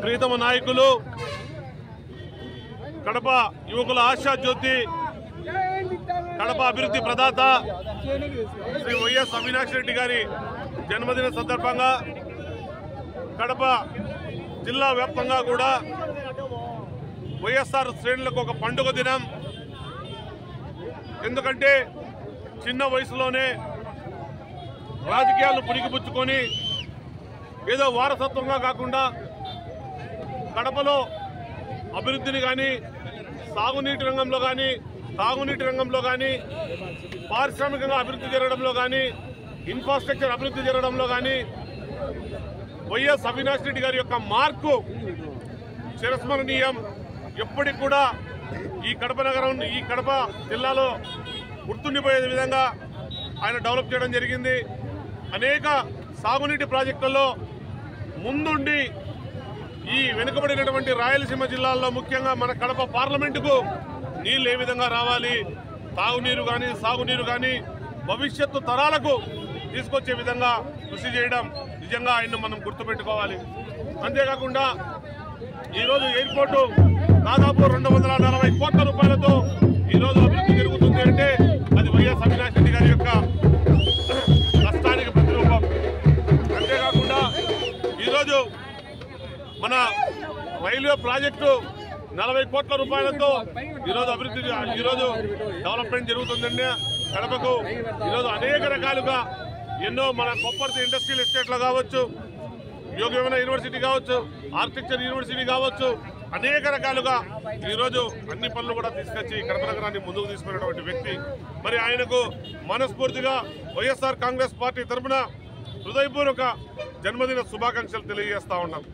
ప్రీతమ నాయకులు కడప యువకుల ఆశా జ్యోతి కడప అభివృద్ధి ప్రదాత శ్రీ వైఎస్ అవినాష్ రెడ్డి గారి జన్మదిన సందర్భంగా కడప జిల్లా వ్యాప్తంగా కూడా వైఎస్ఆర్ శ్రేణులకు ఒక పండుగ దినం. ఎందుకంటే చిన్న వయసులోనే రాజకీయాలను పురిగిపుచ్చుకొని ఏదో వారసత్వంగా కాకుండా కడపలో అభివృద్ధిని కానీ సాగునీటి రంగంలో కానీ తాగునీటి రంగంలో కానీ పారిశ్రామికంగా అభివృద్ధి జరగడంలో కానీ ఇన్ఫ్రాస్ట్రక్చర్ అభివృద్ధి జరగడంలో కానీ వైఎస్ అవినాష్ రెడ్డి గారి యొక్క మార్కు చిరస్మరణీయం. ఎప్పటికి కూడా ఈ కడప నగరం ఈ కడప జిల్లాలో గుర్తుండిపోయే విధంగా ఆయన డెవలప్ చేయడం జరిగింది. అనేక సాగునీటి ప్రాజెక్టుల్లో ముందుండి ఈ వెనుకబడినటువంటి రాయలసీమ జిల్లాల్లో ముఖ్యంగా మన కడప పార్లమెంటుకు నీళ్లు ఏ విధంగా రావాలి, తాగునీరు కానీ సాగునీరు కానీ భవిష్యత్తు తరాలకు తీసుకొచ్చే విధంగా కృషి చేయడం నిజంగా ఆయన్ను మనం గుర్తుపెట్టుకోవాలి. అంతేకాకుండా ఈరోజు ఎయిర్పోర్టు దాదాపు 240 కోట్ల రూపాయలతో ఈరోజు అభివృద్ధి జరుగుతుంది అంటే అది వైఎస్ అవినాష్ రెడ్డి గారి యొక్క కష్టానికి ప్రతిరూపం. అంతేకాకుండా ఈరోజు మన రైల్వే ప్రాజెక్టు 40 కోట్ల రూపాయలతో ఈరోజు అభివృద్ధి ఈరోజు డెవలప్మెంట్ జరుగుతుందండి. కడపకు ఈరోజు అనేక రకాలుగా ఎన్నో మన కొప్పర్తి ఇండస్ట్రియల్ ఎస్టేట్లో కావచ్చు, యోగవేమన యూనివర్సిటీ కావచ్చు, ఆర్కిటెక్చర్ యూనివర్సిటీ కావచ్చు, అనేక రకాలుగా ఈరోజు అన్ని పనులు కూడా తీసుకొచ్చి కడప నగరాన్ని ముందుకు తీసుకున్నటువంటి వ్యక్తి. మరి ఆయనకు మనస్ఫూర్తిగా వైఎస్ఆర్ కాంగ్రెస్ పార్టీ తరఫున హృదయపూర్వక జన్మదిన శుభాకాంక్షలు తెలియజేస్తా ఉన్నాం.